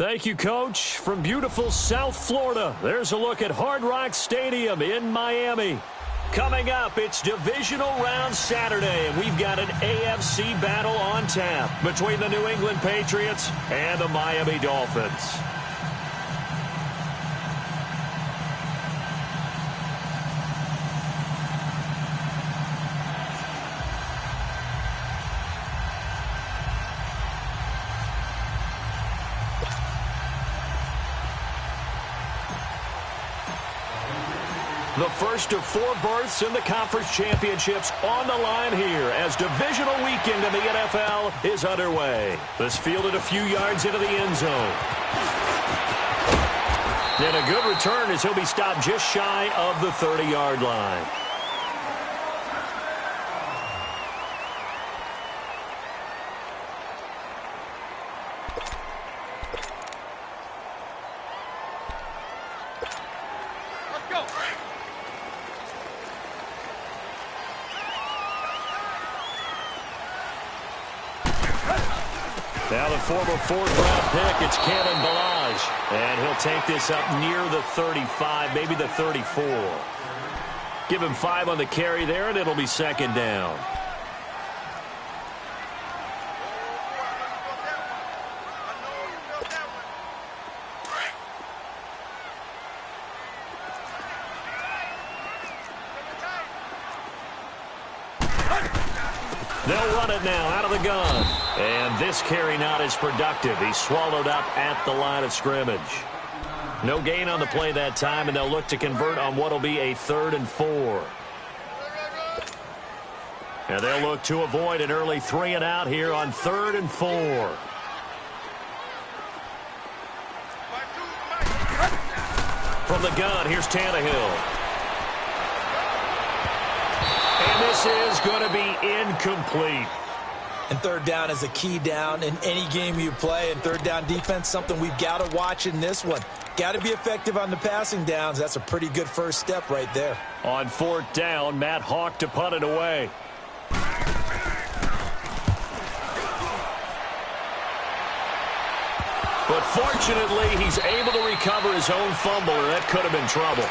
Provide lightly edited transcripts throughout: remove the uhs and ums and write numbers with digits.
Thank you, Coach. From beautiful South Florida, there's a look at Hard Rock Stadium in Miami. Coming up, it's Divisional Round Saturday, and we've got an AFC battle on tap between the New England Patriots and the Miami Dolphins. The first of 4 berths in the conference championships on the line here as divisional weekend in the NFL is underway. This fielded a few yards into the end zone. And a good return as he'll be stopped just shy of the 30-yard line. Now the former 4th-round pick, it's Cannon Balaj. And he'll take this up near the 35, maybe the 34. Give him 5 on the carry there, and it'll be second down. They'll run it now out of the gun. And this carry not as productive. He's swallowed up at the line of scrimmage. No gain on the play that time, and they'll look to convert on what will be a 3rd and 4. And they'll look to avoid an early 3 and out here on 3rd and 4. From the gun, here's Tannehill. And this is going to be incomplete. And 3rd down is a key down in any game you play. And 3rd down defense, something we've got to watch in this one. Got to be effective on the passing downs. That's a pretty good first step right there. On 4th down, Matt Hawk to punt it away. But fortunately, he's able to recover his own fumble, or that could have been trouble.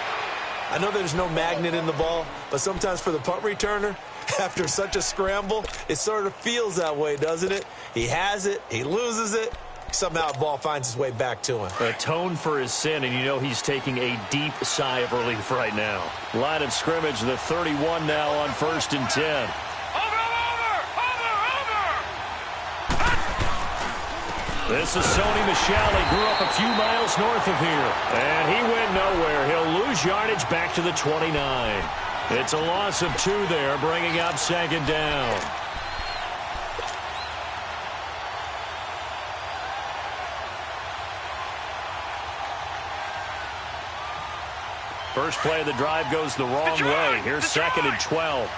I know there's no magnet in the ball, but sometimes for the punt returner, after such a scramble, it sort of feels that way, doesn't it? He has it, he loses it, somehow the ball finds its way back to him. Atone for his sin, and you know he's taking a deep sigh of relief right now. Line of scrimmage, the 31 now on 1st and 10. This is Sony Michel. He grew up a few miles north of here. And he went nowhere. He'll lose yardage back to the 29. It's a loss of 2 there, bringing up 2nd down. First play of the drive goes the wrong way. Here's 2nd and 12.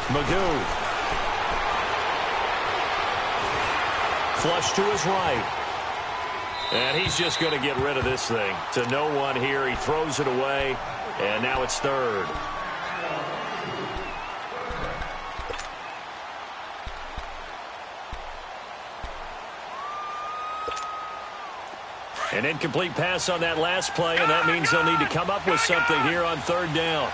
Magoo. Flush to his right. And he's just going to get rid of this thing. To no one here. He throws it away. And now it's 3rd. An incomplete pass on that last play, and that means they'll need to come up with something here on 3rd down.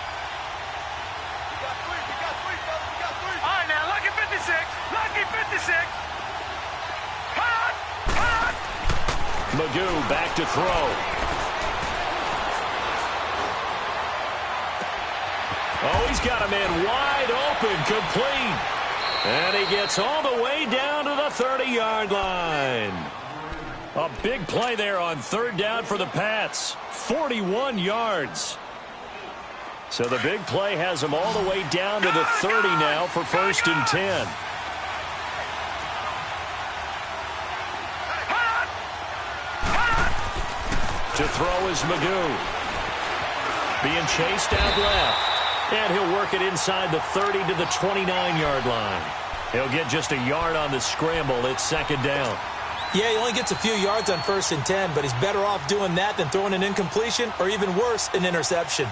Magoo back to throw. Oh, he's got a man wide open, complete. And he gets all the way down to the 30-yard line. A big play there on 3rd down for the Pats. 41 yards. So the big play has him all the way down to the 30 now for 1st and 10. To throw is Magoo. Being chased out left. And he'll work it inside the 30 to the 29-yard line. He'll get just a yard on the scramble. It's 2nd down. Yeah, he only gets a few yards on 1st and 10, but he's better off doing that than throwing an incompletion or even worse, an interception.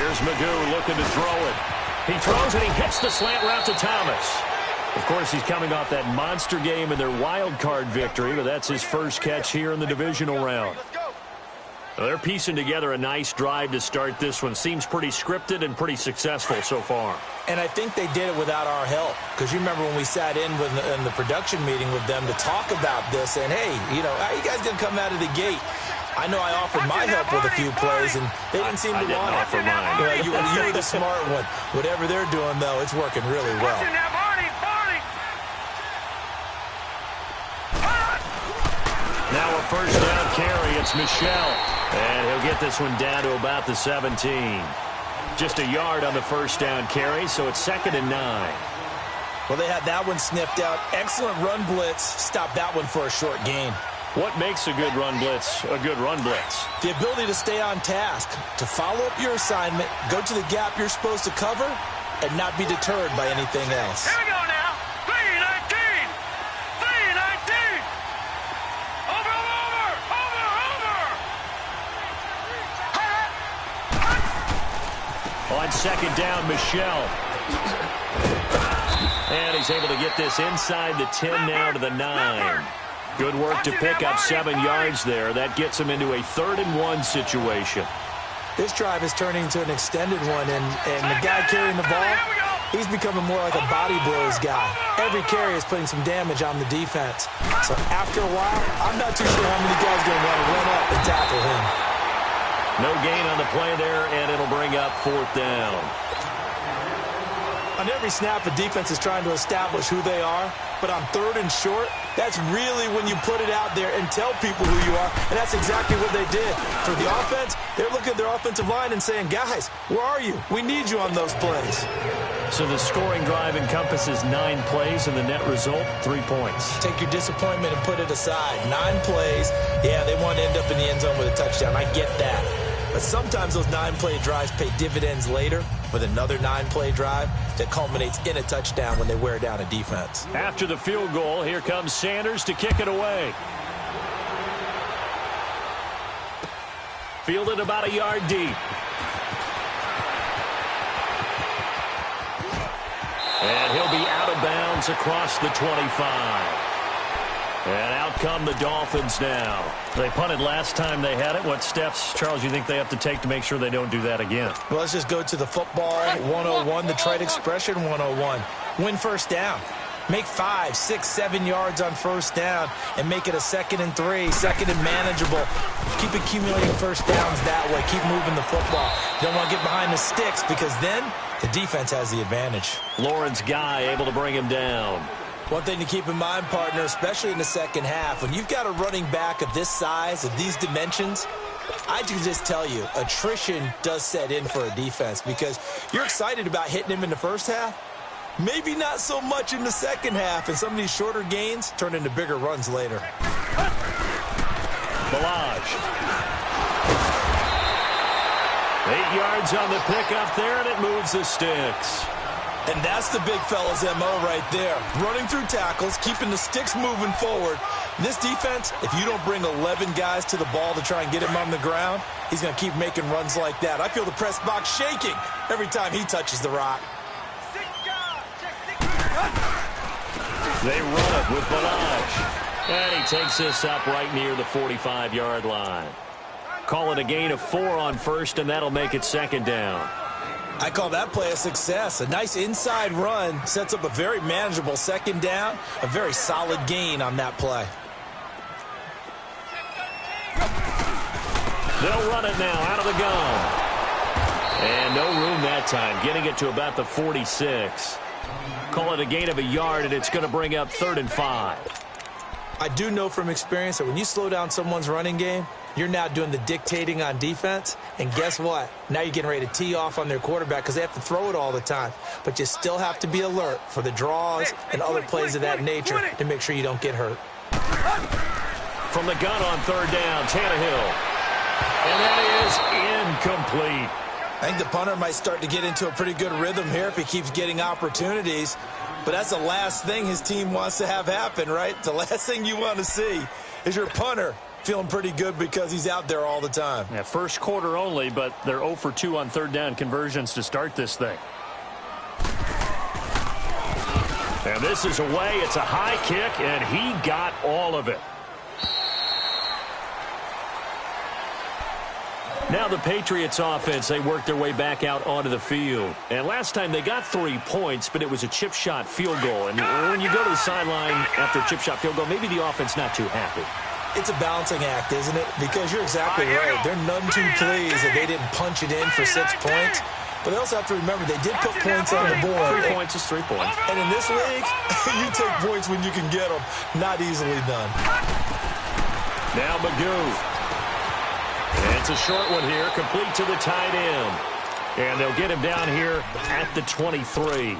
Here's Magoo looking to throw it. He throws and he hits the slant route to Thomas. Of course, he's coming off that monster game in their wild card victory, but that's his first catch here in the divisional round. Well, they're piecing together a nice drive to start this one. Seems pretty scripted and pretty successful so far. And I think they did it without our help. Because you remember when we sat in the production meeting with them to talk about this. And, hey, you know, how you guys going to come out of the gate? I know I offered my help with a few plays, and they didn't seem to want it. You were the smart one. Whatever they're doing, though, it's working really well. Now a first down carry. It's Michelle. And he'll get this one down to about the 17. Just a yard on the first down carry, so it's 2nd and 9. Well, they had that one sniffed out. Excellent run blitz. Stop that one for a short gain. What makes a good run blitz a good run blitz? The ability to stay on task, to follow up your assignment, go to the gap you're supposed to cover, and not be deterred by anything else. Here we go now. 3-19. 3-19. Over. On second down, Michelle. And he's able to get this inside the 10 now to the 9. Good work to pick up 7 yards there. That gets him into a 3rd and 1 situation. This drive is turning into an extended one, and the guy carrying the ball, he's becoming more like a body blows guy. Every carry is putting some damage on the defense. So after a while, I'm not too sure how many guys are going to want to run up and tackle him. No gain on the play there, and it'll bring up 4th down. On every snap, a defense is trying to establish who they are, but on 3rd and short, that's really when you put it out there and tell people who you are, and that's exactly what they did. For the offense, they're looking at their offensive line and saying, guys, where are you? We need you on those plays. So the scoring drive encompasses 9 plays, and the net result, 3 points. Take your disappointment and put it aside. 9 plays. Yeah, they want to end up in the end zone with a touchdown. I get that. But sometimes those 9-play drives pay dividends later with another 9-play drive that culminates in a touchdown when they wear down a defense. After the field goal, here comes Sanders to kick it away. Fielded about a yard deep. And he'll be out of bounds across the 25. And out come the Dolphins now. They punted last time they had it. What steps, Charles, you think they have to take to make sure they don't do that again? Well, let's just go to the football 101, the trade expression 101. Win first down. Make 5, 6, 7 yards on first down and make it a 2nd and 3, 2nd and manageable. Keep accumulating first downs that way. Keep moving the football. You don't want to get behind the sticks because then the defense has the advantage. Lawrence Guy able to bring him down. One thing to keep in mind, partner, especially in the second half, when you've got a running back of this size, of these dimensions, I can just tell you, attrition does set in for a defense because you're excited about hitting him in the first half. Maybe not so much in the second half, and some of these shorter gains turn into bigger runs later. Balaj. 8 yards on the pickup there, and it moves the sticks. And that's the big fella's MO right there. Running through tackles, keeping the sticks moving forward. This defense, if you don't bring 11 guys to the ball to try and get him on the ground, he's going to keep making runs like that. I feel the press box shaking every time he touches the rock. They run it with Balaj. And he takes this up right near the 45-yard line. Call it a gain of 4 on first, and that'll make it 2nd down. I call that play a success. A nice inside run sets up a very manageable 2nd down, a very solid gain on that play. They'll run it now out of the gun. And no room that time, getting it to about the 46. Call it a gain of a yard, and it's going to bring up 3rd and 5. I do know from experience that when you slow down someone's running game, you're now doing the dictating on defense, and guess what? Now you're getting ready to tee off on their quarterback because they have to throw it all the time. But you still have to be alert for the draws and other plays of that nature to make sure you don't get hurt. From the gun on 3rd down, Tannehill. And that is incomplete. I think the punter might start to get into a pretty good rhythm here if he keeps getting opportunities. But that's the last thing his team wants to have happen, right? The last thing you want to see is your punter Feeling pretty good because he's out there all the time. Yeah, first quarter only, but they're 0 for 2 on third down conversions to start this thing. And this is away. It's a high kick, and he got all of it. Now the Patriots offense, they worked their way back out onto the field. And last time they got 3 points, but it was a chip shot field goal. And when you go to the sideline after a chip shot field goal, maybe the offense not too happy. It's a balancing act, isn't it? Because you're exactly right. They're none too pleased that they didn't punch it in for 6 points. But they also have to remember they did put points on the board. 3 points is 3 points. And in this league, you take points when you can get them. Not easily done. Now Magoo. And it's a short one here, complete to the tight end. And they'll get him down here at the 23.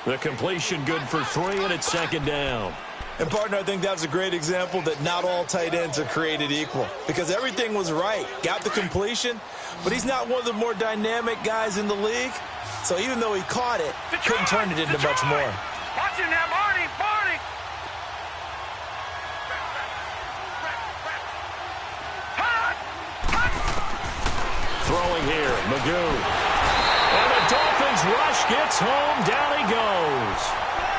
The completion good for 3, and it's second down. And, partner, I think that's a great example that not all tight ends are created equal. Because everything was right. Got the completion, but he's not one of the more dynamic guys in the league. So even though he caught it, couldn't turn it into much more. Watch him now, Barney, Barney. Throwing here, Magoo. And the Dolphins rush gets home. Down he goes.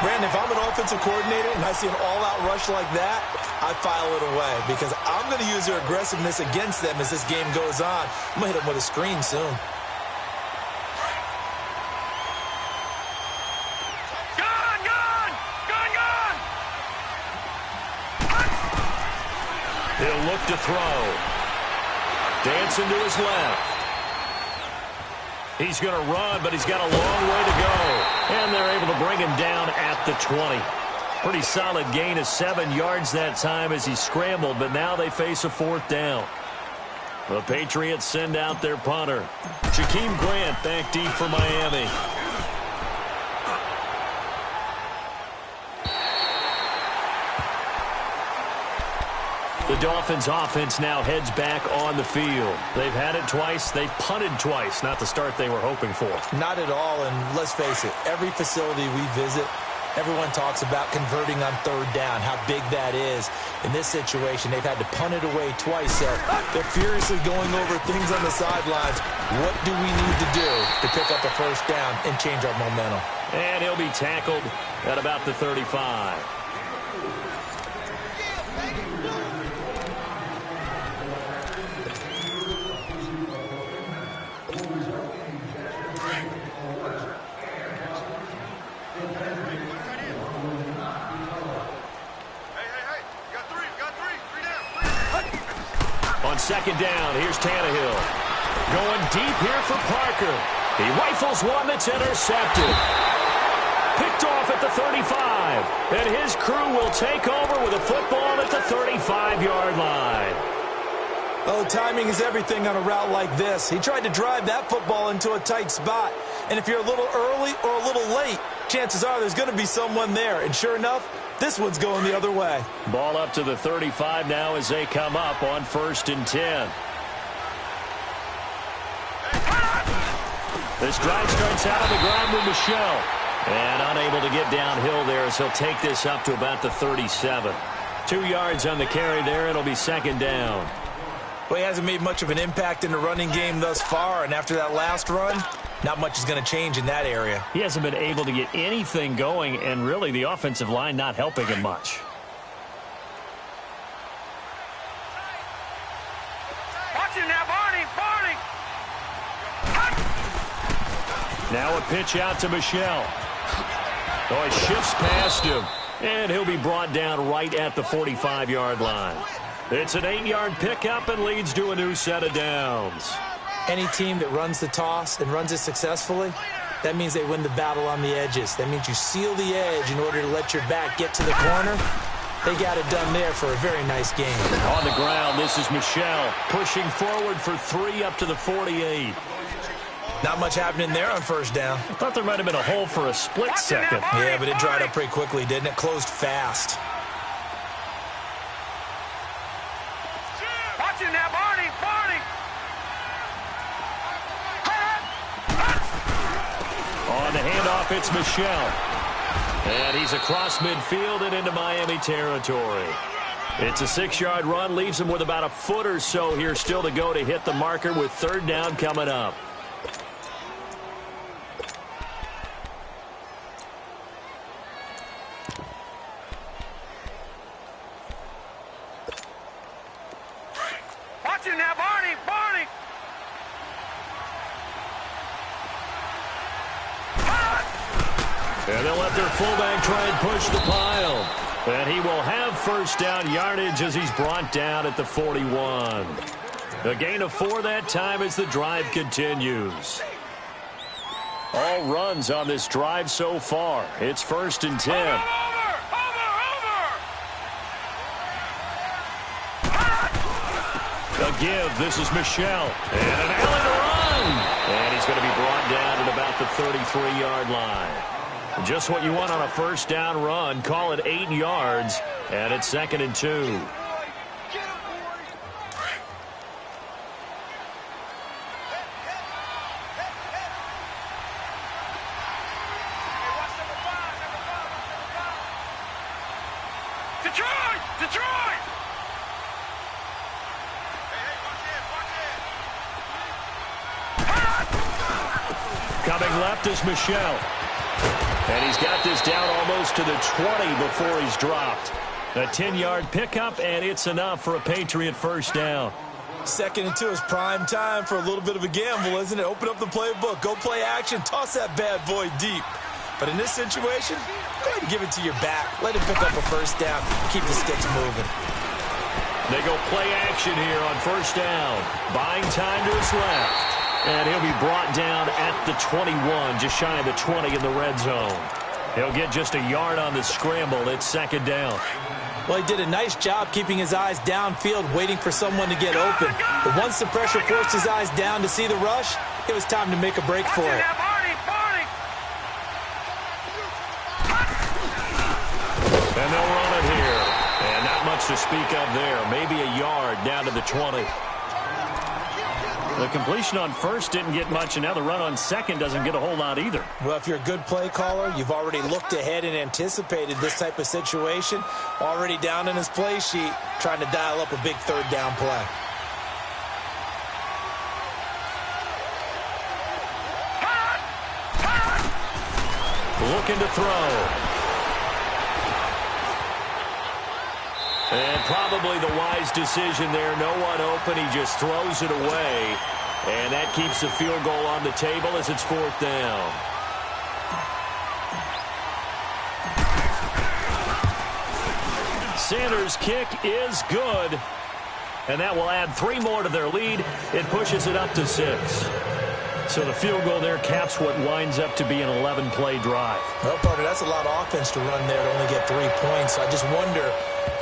Brandon, if I'm an offensive coordinator and I see an all-out rush like that, I file it away because I'm going to use their aggressiveness against them as this game goes on. I'm going to hit them with a screen soon. Gone, gone, gone, gone. He'll look to throw. Dancing to his left. He's going to run, but he's got a long way to go. And they're able to bring him down at the 20. Pretty solid gain of 7 yards that time as he scrambled, but now they face a 4th down. The Patriots send out their punter. Jakeem Grant back deep for Miami. The Dolphins offense now heads back on the field. They've had it twice. They've punted twice. Not the start they were hoping for. Not at all, and let's face it, every facility we visit, everyone talks about converting on third down, how big that is. In this situation, they've had to punt it away twice, so they're furiously going over things on the sidelines. What do we need to do to pick up a first down and change our momentum? And he'll be tackled at about the 35. On second down, here's Tannehill. Going deep here for Parker. He rifles one that's intercepted. Picked off at the 35. And his crew will take over with a football at the 35-yard line. Oh, timing is everything on a route like this. He tried to drive that football into a tight spot. And if you're a little early or a little late, chances are there's going to be someone there. And sure enough, this one's going the other way. Ball up to the 35 now as they come up on 1st and 10. This drive starts out on the ground with Michelle. And unable to get downhill there as he'll take this up to about the 37. 2 yards on the carry there. It'll be second down. Well, he hasn't made much of an impact in the running game thus far. And after that last run, not much is going to change in that area. He hasn't been able to get anything going, and really the offensive line not helping him much. Watch him now, Barney, Barney. Now a pitch out to Michelle. Oh, he shifts past him, and he'll be brought down right at the 45-yard line. It's an 8-yard pickup and leads to a new set of downs. Any team that runs the toss and runs it successfully, that means they win the battle on the edges. That means you seal the edge in order to let your back get to the corner. They got it done there for a very nice game. On the ground, this is Michelle pushing forward for 3 up to the 48. Not much happening there on first down. I thought there might have been a hole for a split second. Yeah, but it dried up pretty quickly, didn't it? Closed fast. Watch him now, Barney, Barney. On the handoff, it's Michelle. And he's across midfield and into Miami territory. It's a 6-yard run, leaves him with about a foot or so here still to go to hit the marker with third down coming up. Watch him now, Barney, Barney. And they'll let their fullback try and push the pile. And he will have first down yardage as he's brought down at the 41. A gain of 4 that time as the drive continues. All runs on this drive so far. It's 1st and 10. Over. A give. This is Michelle. And an alley to run. And he's going to be brought down at about the 33-yard line. Just what you want on a first down run. Call it 8 yards. And it's 2nd and 2. Detroit! Coming left is Michelle. And he's got this down almost to the 20 before he's dropped. A 10-yard pickup, and it's enough for a Patriot first down. 2nd and 2 is prime time for a little bit of a gamble, isn't it? Open up the playbook, go play action, toss that bad boy deep. But in this situation, go ahead and give it to your back. Let him pick up a first down. Keep the sticks moving. They go play action here on first down. Buying time to his left. And he'll be brought down at the 21, just shy of the 20 in the red zone. He'll get just a yard on the scramble. It's 2nd down. Well, he did a nice job keeping his eyes downfield, waiting for someone to get open. But once the pressure forced his eyes down to see the rush, it was time to make a break for it. And they'll run it here. And not much to speak of there. Maybe a yard down to the 20. The completion on first didn't get much, and now the run on second doesn't get a whole lot either. Well, if you're a good play caller, you've already looked ahead and anticipated this type of situation. Already down in his play sheet, trying to dial up a big third down play. Looking to throw. And probably the wise decision there. No one open. He just throws it away. And that keeps the field goal on the table as it's 4th down. Sanders' kick is good. And that will add 3 more to their lead. It pushes it up to 6. So the field goal there caps what winds up to be an 11-play drive. Well, partner, that's a lot of offense to run there to only get 3 points. I just wonder,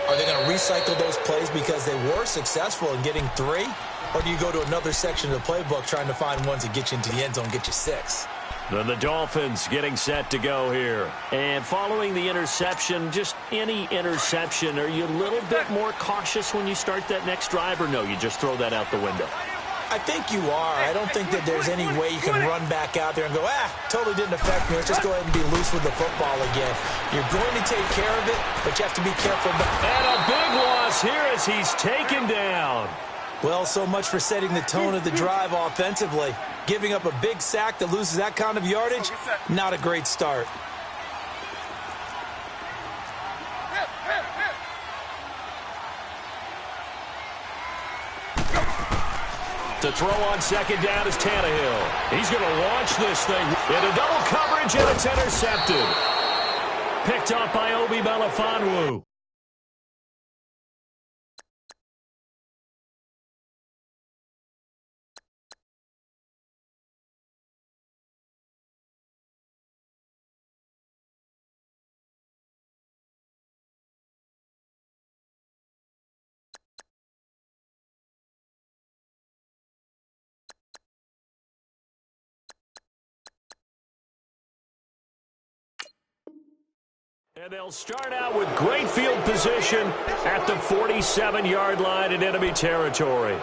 are they going to recycle those plays because they were successful in getting 3? Or do you go to another section of the playbook trying to find ones that get you into the end zone, get you 6? Then the Dolphins getting set to go here. And following the interception, just any interception, are you a little bit more cautious when you start that next drive, or no, you just throw that out the window? I think you are. I don't think that there's any way you can run back out there and go, totally didn't affect me. Let's just go ahead and be loose with the football again. You're going to take care of it, but you have to be careful. And a big loss here as he's taken down. Well, so much for setting the tone of the drive offensively. Giving up a big sack that loses that kind of yardage, not a great start. To throw on second down is Tannehill. He's going to launch this thing into double coverage, and it's intercepted. Picked up by Obi Melifonwu. And they'll start out with great field position at the 47-yard line in enemy territory.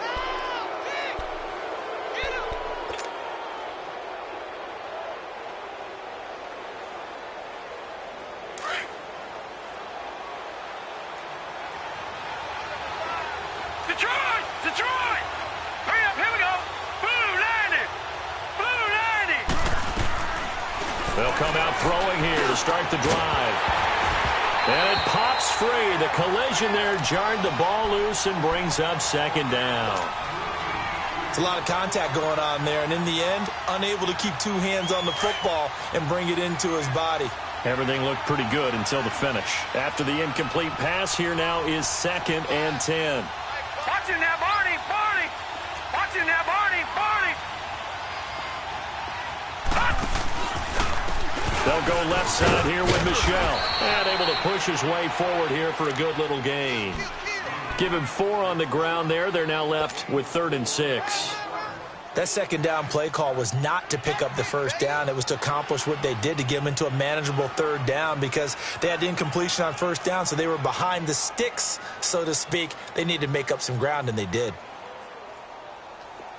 Detroit! Hurry up, here we go! Blue 90! Blue 90! They'll come out throwing here to start the drive. And it pops free. The collision there jarred the ball loose and brings up second down. It's a lot of contact going on there, and in the end, unable to keep two hands on the football and bring it into his body. Everything looked pretty good until the finish. After the incomplete pass, here now is 2nd and 10. Watch him now, Barney! Barney! Watch him now, Barney! Barney! They'll go left side here with Michelle. And able to push his way forward here for a good little gain. Give him 4 on the ground there. They're now left with 3rd and 6. That second down play call was not to pick up the first down. It was to accomplish what they did to get them into a manageable 3rd down because they had incompletion on first down, so they were behind the sticks, so to speak. They needed to make up some ground, and they did.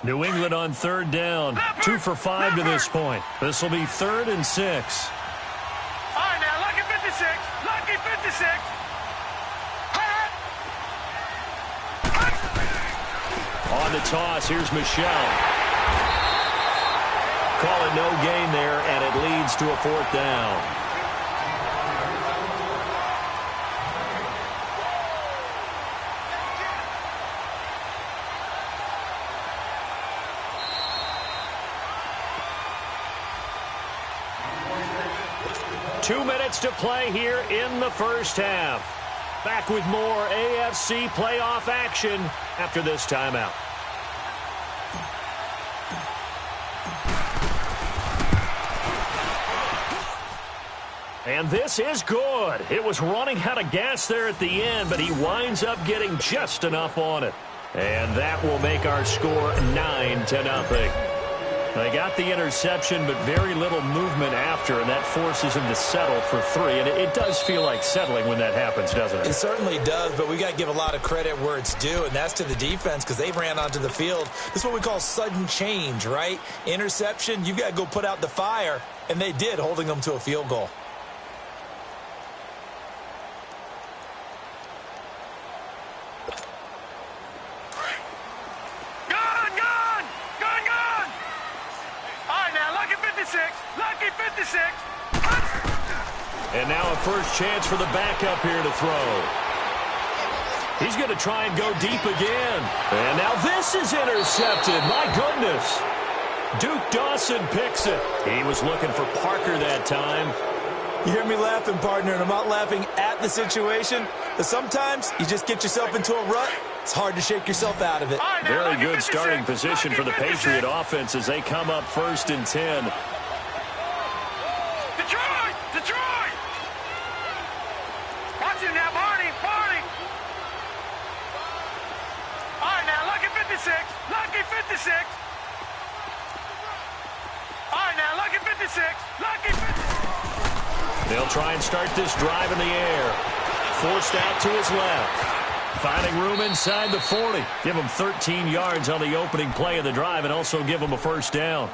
New England on 3rd down. 2 for 5 to this point. This will be 3rd and 6. All right, now, lucky 56. Lucky 56. On the toss, here's Michelle. Call it no gain there, and it leads to a 4th down. Two minutes to play here in the first half. Back with more AFC playoff action after this timeout. And this is good. It was running out of gas there at the end, but he winds up getting just enough on it. And that will make our score 9-0. They got the interception, but very little movement after, and that forces him to settle for 3. And it does feel like settling when that happens, doesn't it? It certainly does, but we got to give a lot of credit where it's due, and that's to the defense because they ran onto the field. This is what we call sudden change, right? Interception, you got to go put out the fire, and they did, holding them to a field goal. Lucky 56. And now a first chance for the backup here to throw. He's going to try and go deep again. And now this is intercepted. My goodness. Duke Dawson picks it. He was looking for Parker that time. You hear me laughing, partner, and I'm not laughing at the situation. But sometimes you just get yourself into a rut. It's hard to shake yourself out of it. Very good starting position for the Patriot offense as they come up 1st and 10. Detroit! Watch him now, Barney! All right, now, lucky 56. Lucky 56. All right, now, lucky 56. Lucky 56. They'll try and start this drive in the air. Forced out to his left. Finding room inside the 40. Give him 13 yards on the opening play of the drive and also give him a first down.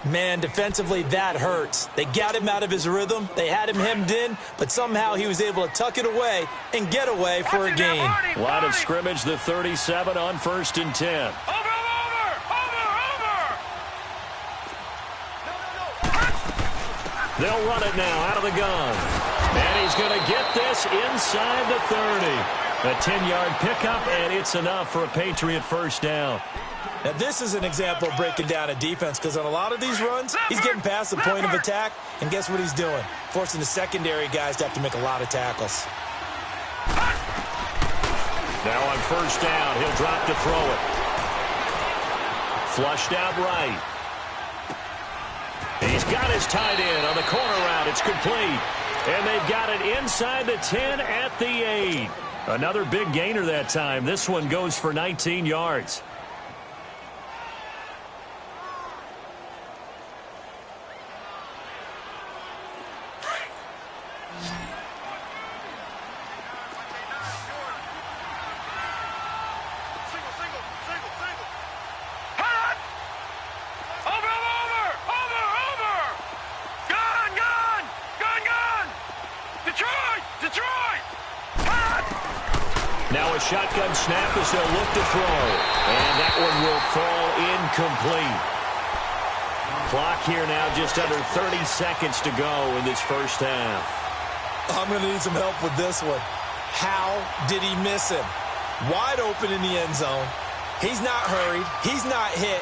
Man, defensively, that hurts. They got him out of his rhythm. They had him hemmed in, but somehow he was able to tuck it away and get away for a gain. Line of scrimmage, the 37 on 1st and 10. Over! They'll run it now out of the gun. And he's going to get this inside the 30. A 10-yard pickup, and it's enough for a Patriot first down. Now, this is an example of breaking down a defense because on a lot of these runs, he's getting past the point of attack, and guess what he's doing? Forcing the secondary guys to have to make a lot of tackles. Now on first down, he'll drop to throw it. Flushed out right. He's got his tight end on the corner route. It's complete. And they've got it inside the 10 at the 8. Another big gainer that time. This one goes for 19 yards. Now a shotgun snap as they'll look to throw. And that one will fall incomplete. Clock here now just under 30 seconds to go in this first half. I'm going to need some help with this one. How did he miss him? Wide open in the end zone. He's not hurried. He's not hit.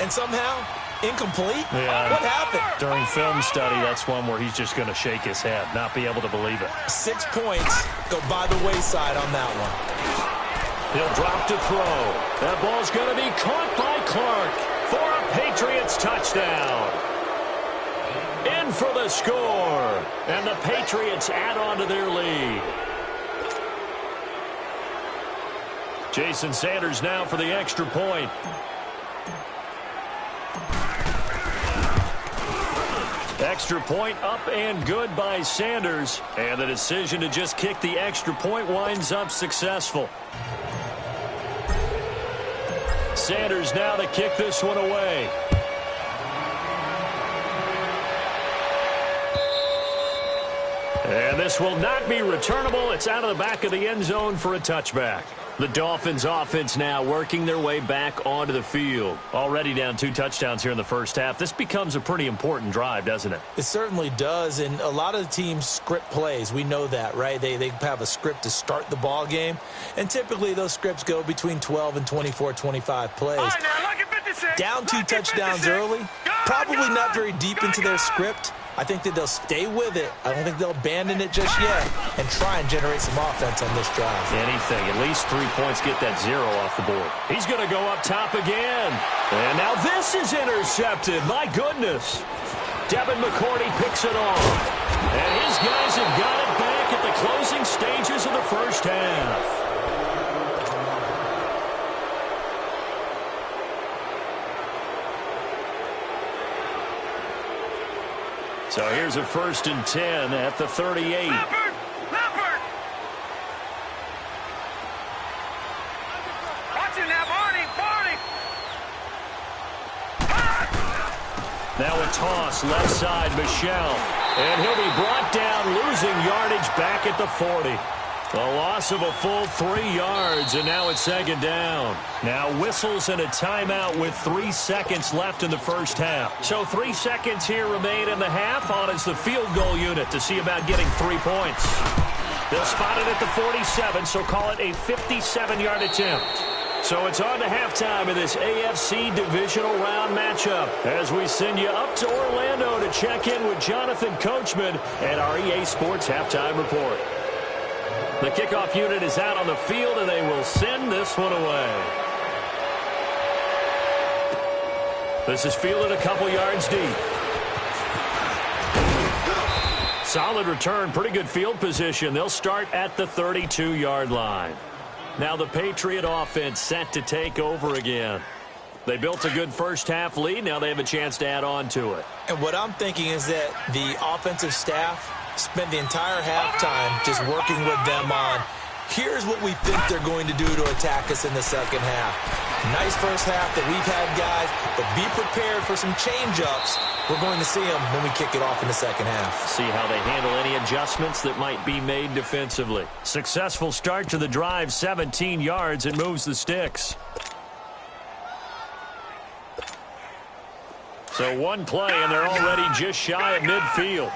And somehow, incomplete? Yeah. What happened? During film study, that's one where he's just going to shake his head, not be able to believe it. 6 points go by the wayside on that one. He'll drop to throw. That ball's going to be caught by Clark for a Patriots touchdown. In for the score. And the Patriots add on to their lead. Jason Sanders now for the extra point. Extra point up and good by Sanders. And the decision to just kick the extra point winds up successful. Sanders now to kick this one away. And this will not be returnable. It's out of the back of the end zone for a touchback. The Dolphins offense now working their way back onto the field. Already down 2 touchdowns here in the first half. This becomes a pretty important drive, doesn't it? It certainly does, and a lot of the teams script plays. We know that, right? They have a script to start the ball game, and typically those scripts go between 12 and 24, 25 plays. All right, now, look at 56. Down 2 Look at touchdowns 56. early, Go, probably go, not very deep go, into their go. script. I think that they'll stay with it. I don't think they'll abandon it just yet and try and generate some offense on this drive. Anything. At least 3 points, get that 0 off the board. He's going to go up top again. And now this is intercepted. My goodness. Devin McCourty picks it off. And his guys have got it back at the closing stages of the first half. So here's a 1st and 10 at the 38. Leopard! Leopard! Watch it now, Barney! Barney! Now a toss, left side, Michelle. And he'll be brought down, losing yardage back at the 40. A loss of a full 3 yards, and now it's 2nd down. Now whistles and a timeout with 3 seconds left in the first half. So 3 seconds here remain in the half. On is the field goal unit to see about getting 3 points. They'll spot it at the 47, so call it a 57-yard attempt. So it's on to halftime of this AFC divisional round matchup as we send you up to Orlando to check in with Jonathan Coachman and our EA Sports Halftime Report. The kickoff unit is out on the field, and they will send this one away. This is fielded a couple yards deep. Solid return, pretty good field position. They'll start at the 32-yard line. Now the Patriot offense set to take over again. They built a good first half lead. Now they have a chance to add on to it. And what I'm thinking is that the offensive staff spent the entire halftime just working with them on, here's what we think they're going to do to attack us in the second half. Nice first half that we've had, guys, but be prepared for some change-ups. We're going to see them when we kick it off in the second half. See how they handle any adjustments that might be made defensively. Successful start to the drive, 17 yards. It moves the sticks. So one play, and they're already just shy of midfield.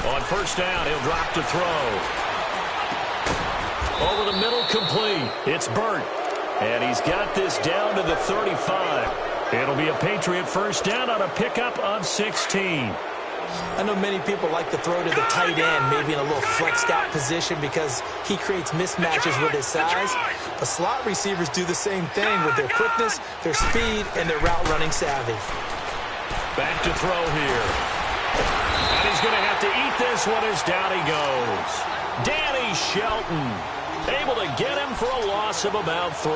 On first down, he'll drop to throw. Over the middle, complete. It's Burt. And he's got this down to the 35. It'll be a Patriot first down on a pickup of 16. I know many people like to throw to the tight end, maybe in a little flexed out position because he creates mismatches with his size. But slot receivers do the same thing with their quickness, their speed, and their route running savvy. Back to throw here. And he's going to have to eat this one as down he goes. Danny Shelton able to get him for a loss of about 3.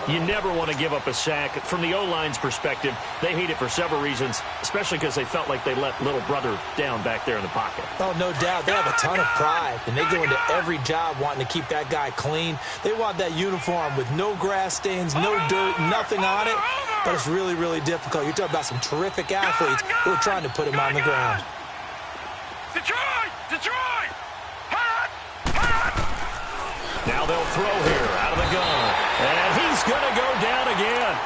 You never want to give up a sack. From the O-line's perspective, they hate it for several reasons, especially because they felt like they let little brother down back there in the pocket. Oh, no doubt. They have a ton of pride, and they go into every job wanting to keep that guy clean. They want that uniform with no grass stains, no dirt, nothing on it. But it's really, really difficult. You're talking about some terrific athletes who are trying to put him on the ground. Detroit! Detroit! Now they'll throw here out of the gun. And he's going to go down again.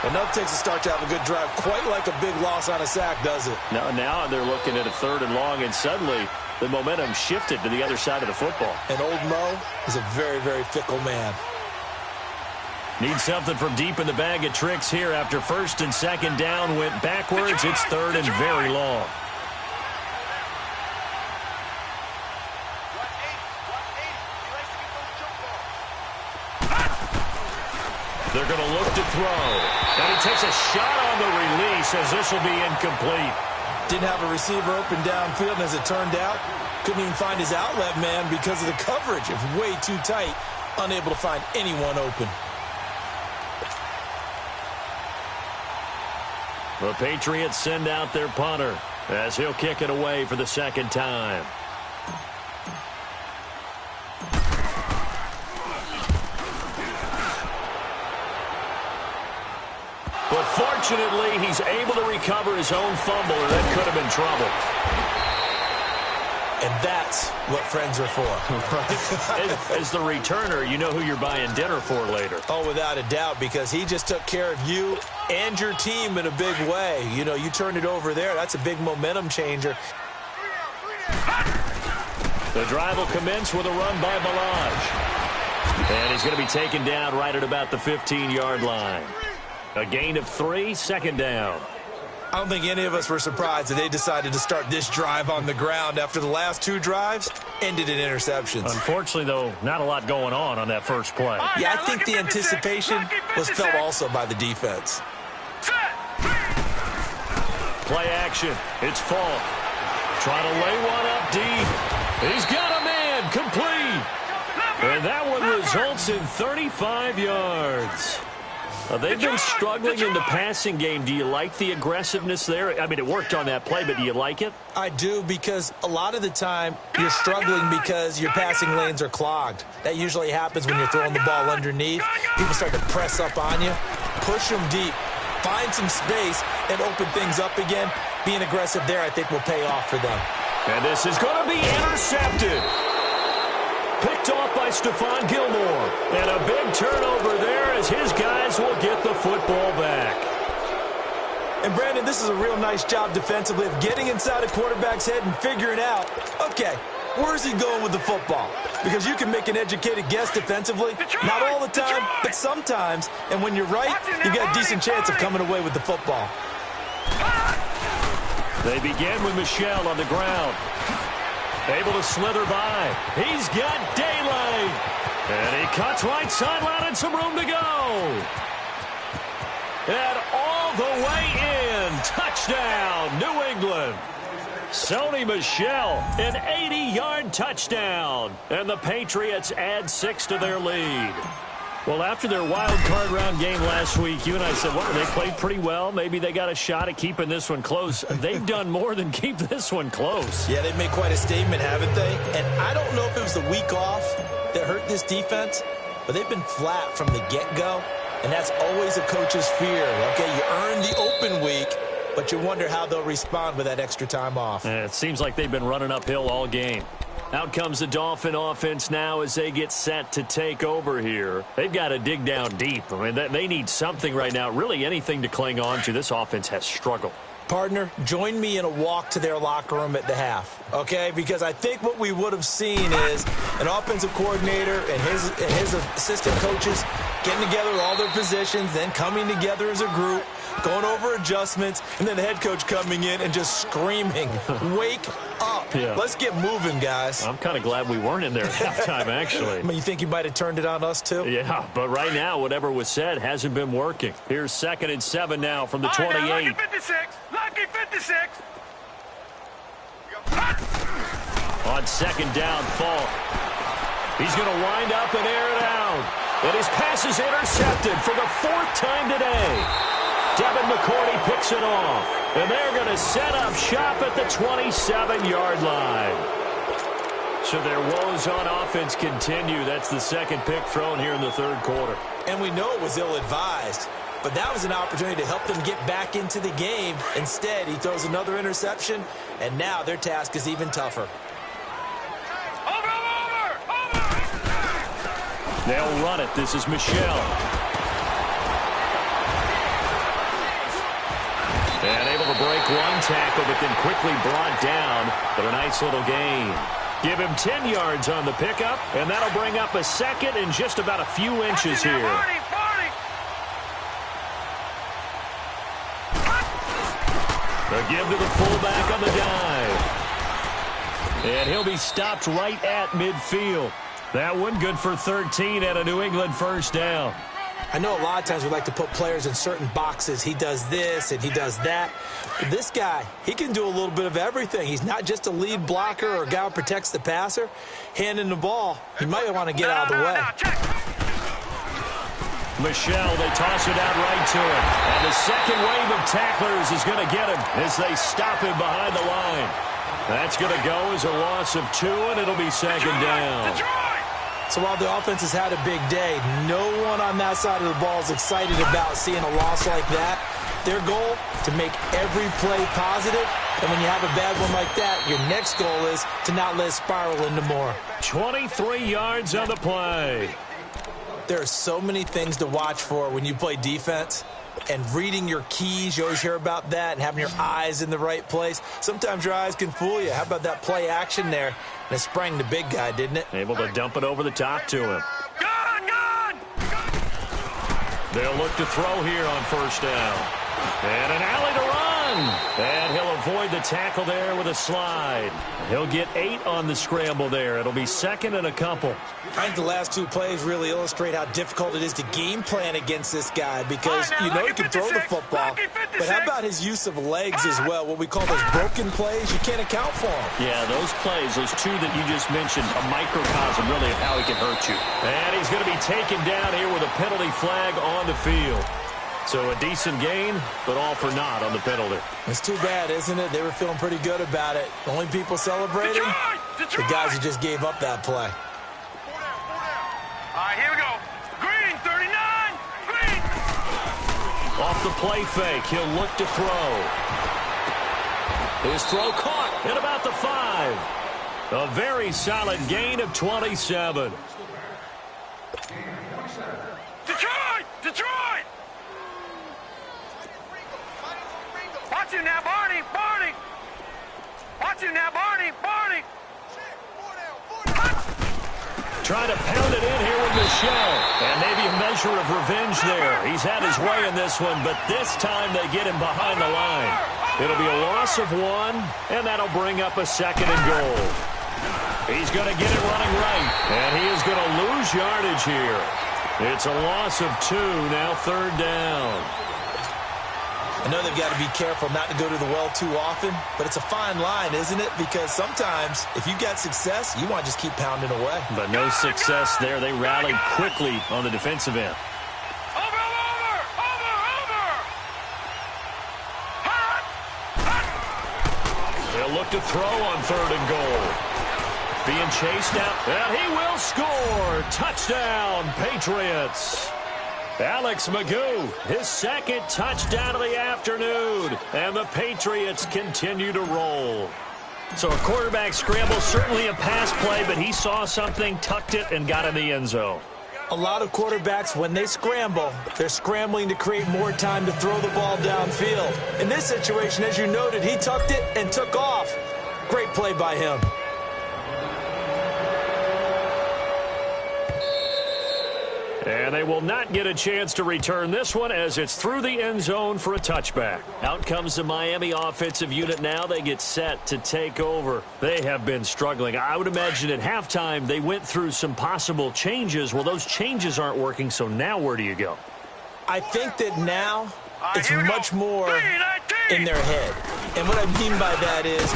Enough takes a start to have a good drive. Quite like a big loss on a sack, does it? Now they're looking at a 3rd and long, and suddenly the momentum shifted to the other side of the football. And old Mo is a very, very fickle man. Need something from deep in the bag of tricks here after 1st and 2nd down went backwards. It's 3rd and very long. They're going to look to throw. And he takes a shot on the release as this will be incomplete. Didn't have a receiver open downfield, and as it turned out, couldn't even find his outlet man because of the coverage. It was way too tight, unable to find anyone open. The Patriots send out their punter as he'll kick it away for the 2nd time. But fortunately, he's able to recover his own fumble, or that could have been trouble. And that's what friends are for. As the returner, you know who you're buying dinner for later. Oh, without a doubt, because he just took care of you and your team in a big way. You know, you turned it over there. That's a big momentum changer. The drive will commence with a run by Balaj. And he's going to be taken down right at about the 15-yard line. A gain of 3, 2nd down. I don't think any of us were surprised that they decided to start this drive on the ground after the last 2 drives ended in interceptions. Unfortunately, though, not a lot going on that first play. Yeah, I think the anticipation was felt also by the defense. Play action. It's Falk. Trying to lay one up deep. He's got a man complete. And that one results in 35 yards. They've been struggling in the passing game. Do you like the aggressiveness there? I mean, it worked on that play, but do you like it? I do, because a lot of the time you're struggling because your passing lanes are clogged. That usually happens when you're throwing the ball underneath. People start to press up on you, push them deep, find some space, and open things up again. Being aggressive there, I think, will pay off for them. And this is going to be intercepted. Picked off by Stephon Gilmore. And a big turnover there as his guys will get the football back. And, Brandon, this is a real nice job defensively of getting inside a quarterback's head and figuring out, okay, where's he going with the football? Because you can make an educated guess defensively. Not all the time, but sometimes. And when you're right, you got a decent chance of coming away with the football. They begin with Michel on the ground. Able to slither by. He's got daylight. And he cuts right sideline and some room to go. And all the way in. Touchdown, New England. Sony Michel, an 80-yard touchdown. And the Patriots add 6 to their lead. Well, after their wild card round game last week, you and I said, well, they played pretty well. Maybe they got a shot at keeping this one close. They've done more than keep this one close. Yeah, they've made quite a statement, haven't they? And I don't know if it was the week off that hurt this defense, but they've been flat from the get-go, and that's always a coach's fear. Okay, you earn the open week, but you wonder how they'll respond with that extra time off. It seems like they've been running uphill all game. Out comes the Dolphin offense now as they get set to take over here. They've got to dig down deep. I mean, they need something right now, really anything to cling on to. This offense has struggled. Partner, join me in a walk to their locker room at the half, okay? Because I think what we would have seen is an offensive coordinator and his assistant coaches getting together all their positions, then coming together as a group, going over adjustments, and then the head coach coming in and just screaming, wake up. Yeah. Let's get moving, guys. I'm kind of glad we weren't in there at halftime, actually. I mean, you think you might have turned it on us, too? Yeah, but right now, whatever was said hasn't been working. Here's 2nd and 7 now from the 28. Lucky 56. Lucky 56. On 2nd down, Falk. He's going to wind up and air it out. And his pass is intercepted for the 4th time today. Devin McCourty picks it off. And they're going to set up shop at the 27-yard line. So their woes on offense continue. That's the second pick thrown here in the third quarter. And we know it was ill-advised, but that was an opportunity to help them get back into the game. Instead, he throws another interception, and now their task is even tougher. They'll run it. This is Michelle. And able to break one tackle, but then quickly brought down. But a nice little gain. Give him 10 yards on the pickup, and that'll bring up a second in just about a few inches here. The give to the fullback on the dive. And he'll be stopped right at midfield. That one good for 13 at a New England first down. I know a lot of times we like to put players in certain boxes. He does this and he does that. But this guy, he can do a little bit of everything. He's not just a lead blocker or a guy who protects the passer. Handing the ball, he might want to get out of the way. Michelle, they toss it out right to him. And the second wave of tacklers is going to get him as they stop him behind the line. That's going to go as a loss of 2, and it'll be second down. So while the offense has had a big day, no one on that side of the ball is excited about seeing a loss like that. Their goal, to make every play positive. And when you have a bad one like that, your next goal is to not let it spiral into more. 23 yards on the play. There are so many things to watch for when you play defense. And reading your keys, you always hear about that, and having your eyes in the right place. Sometimes your eyes can fool you. How about that play action there? And it sprang the big guy, didn't it? Able to dump it over the top to him. They'll look to throw here on first down. And an alley to run. And he'll avoid the tackle there with a slide. He'll get 8 on the scramble there. It'll be second and a couple. I think the last 2 plays really illustrate how difficult it is to game plan against this guy, because you know he can throw the football, but how about his use of legs as well, what we call those broken plays? You can't account for them. Yeah, those plays, those 2 that you just mentioned, a microcosm really of how he can hurt you. And he's going to be taken down here with a penalty flag on the field. So a decent gain, but all for naught on the penalty. It's too bad, isn't it? They were feeling pretty good about it. The only people celebrating, the guys who just gave up that play. All right, here we go. Green, 39. Green. Off the play fake, he'll look to throw. His throw caught at about the 5. A very solid gain of 27. Detroit! Watch him now, Barney! Watch him now, Barney! Trying to pound it in here with Michelle. And maybe a measure of revenge there. He's had his way in this one, but this time they get him behind the line. It'll be a loss of 1, and that'll bring up a second and goal. He's going to get it running right, and he is going to lose yardage here. It's a loss of 2, now third down. I know they've got to be careful not to go to the well too often, but it's a fine line, isn't it? Because sometimes, if you got success, you want to just keep pounding away. But no success there. They rallied quickly on the defensive end. Over! They'll look to throw on third and goal. Being chased out, and he will score. Touchdown, Patriots. Alex Magoo, his second touchdown of the afternoon. And the Patriots continue to roll. So a quarterback scramble, certainly a pass play, but he saw something, tucked it, and got in the end zone. A lot of quarterbacks, when they scramble, they're scrambling to create more time to throw the ball downfield. In this situation, as you noted, he tucked it and took off. Great play by him. And they will not get a chance to return this one as it's through the end zone for a touchback. Out comes the Miami offensive unit now. They get set to take over. They have been struggling. I would imagine at halftime they went through some possible changes. Well, those changes aren't working, so now where do you go? I think that now it's much more in their head. And what I mean by that is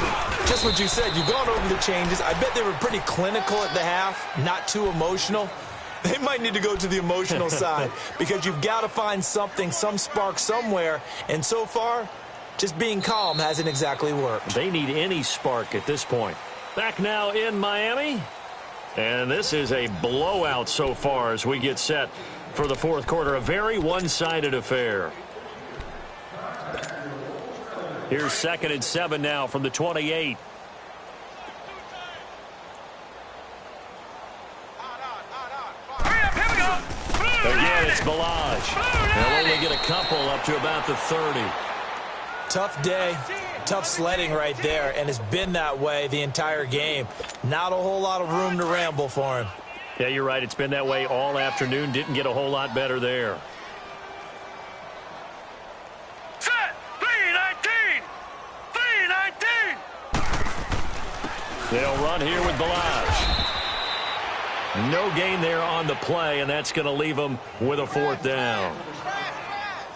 just what you said. You've gone over the changes. I bet they were pretty clinical at the half, not too emotional. They might need to go to the emotional side because you've got to find something, some spark somewhere. And so far, just being calm hasn't exactly worked. They need any spark at this point. Back now in Miami. And this is a blowout so far as we get set for the fourth quarter. A very one-sided affair. Here's 2nd and 7 now from the 28. Again, it's Balaj. They'll only get a couple up to about the 30. Tough day, tough sledding right there, and it's been that way the entire game. Not a whole lot of room to ramble for him. Yeah, you're right. It's been that way all afternoon. Didn't get a whole lot better there. Set! 3-19! 3-19! They'll run here with Balaj. No gain there on the play, and that's going to leave them with a 4th down.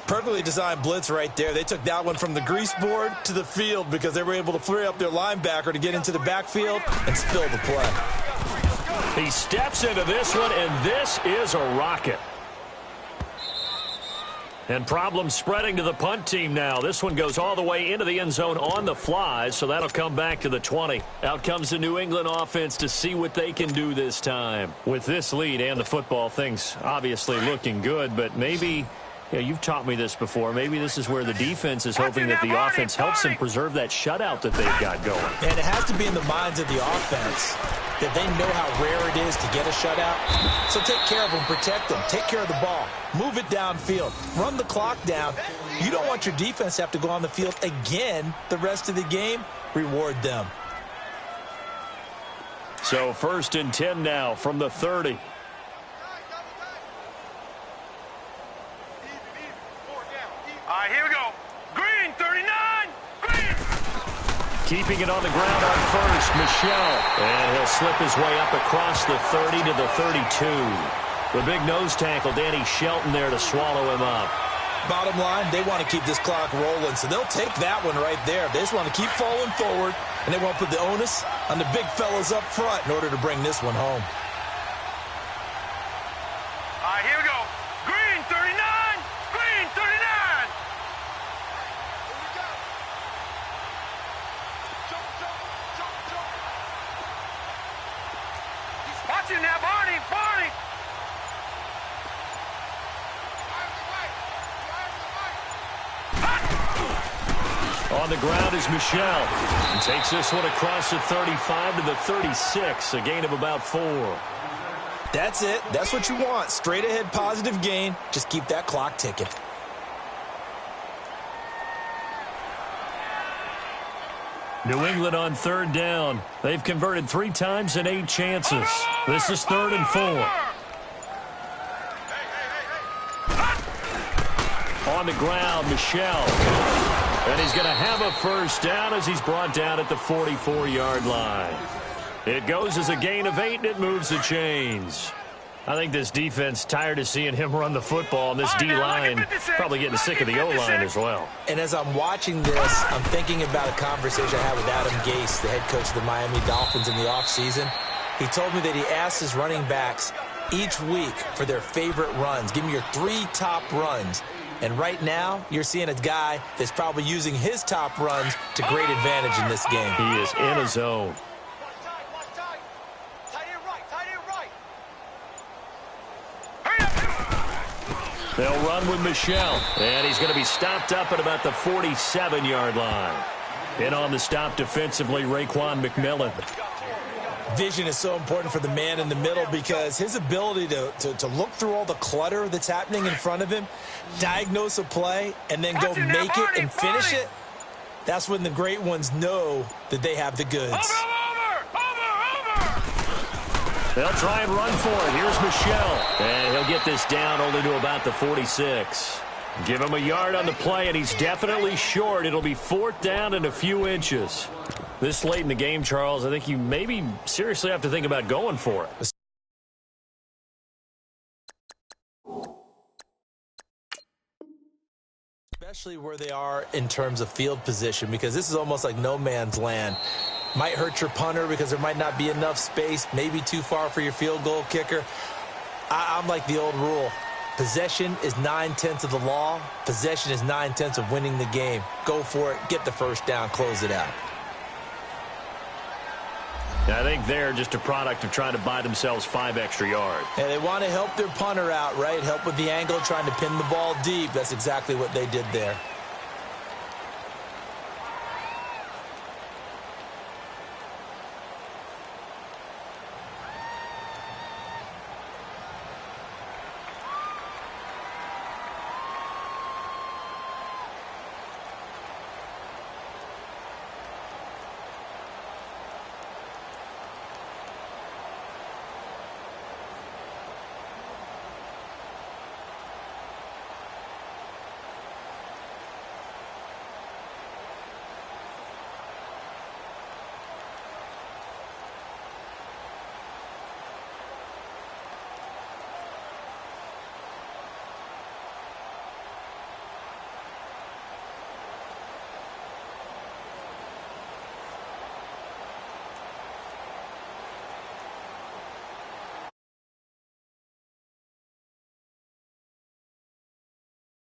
Perfectly designed blitz right there. They took that one from the grease board to the field because they were able to free up their linebacker to get into the backfield and spill the play. He steps into this one, and this is a rocket. And problems spreading to the punt team now. This one goes all the way into the end zone on the fly, so that'll come back to the 20. Out comes the New England offense to see what they can do this time. With this lead and the football, things obviously looking good, but maybe, you've taught me this before, maybe this is where the defense is hoping that the offense helps them preserve that shutout that they've got going. And it has to be in the minds of the offense that they know how rare it is to get a shutout. So take care of them, protect them, take care of the ball, move it downfield, run the clock down. You don't want your defense to have to go on the field again the rest of the game. Reward them. So 1st and 10 now from the 30. All right, here we go. Green, 39. Green. Keeping it on the ground on first, Michel. And he'll slip his way up across the 30 to the 32. The big nose tackle, Danny Shelton, there to swallow him up. Bottom line, they want to keep this clock rolling, so they'll take that one right there. They just want to keep falling forward, and they won't put the onus on the big fellas up front in order to bring this one home. All right, here we go. Green, 39. Green, 39. Watch it now, Barney. Barney. On the ground is Michel. And takes this one across the 35 to the 36, a gain of about 4. That's it. That's what you want. Straight ahead positive gain. Just keep that clock ticking. New England on 3rd down. They've converted 3 times in 8 chances. This is 3rd and 4. On the ground, Michel. And he's going to have a 1st down as he's brought down at the 44-yard line. It goes as a gain of 8, and it moves the chains. I think this defense tired of seeing him run the football, and this D-line probably getting sick of the O-line as well. And as I'm watching this, I'm thinking about a conversation I had with Adam Gase, the head coach of the Miami Dolphins in the offseason. He told me that he asked his running backs each week for their favorite runs. Give me your 3 top runs. And right now, you're seeing a guy that's probably using his top runs to great advantage in this game. He is in a zone. They'll run with Michel. And he's going to be stopped up at about the 47-yard line. In on the stop defensively, Raekwon McMillan. Vision is so important for the man in the middle because his ability to look through all the clutter that's happening in front of him, diagnose a play, and then go make it and finish it, that's when the great ones know that they have the goods. They'll try and run for it. Here's Michel. And he'll get this down only to about the 46. Give him a yard on the play, and he's definitely short. It'll be 4th down and a few inches. This late in the game, Charles, I think you maybe seriously have to think about going for it. Especially where they are in terms of field position, because this is almost like no man's land. Might hurt your punter because there might not be enough space, maybe too far for your field goal kicker. I'm like the old rule. Possession is 9/10 of the law. Possession is 9/10 of winning the game. Go for it. Get the first down. Close it out. I think they're just a product of trying to buy themselves 5 extra yards. And they want to help their punter out, right? Help with the angle, trying to pin the ball deep. That's exactly what they did there.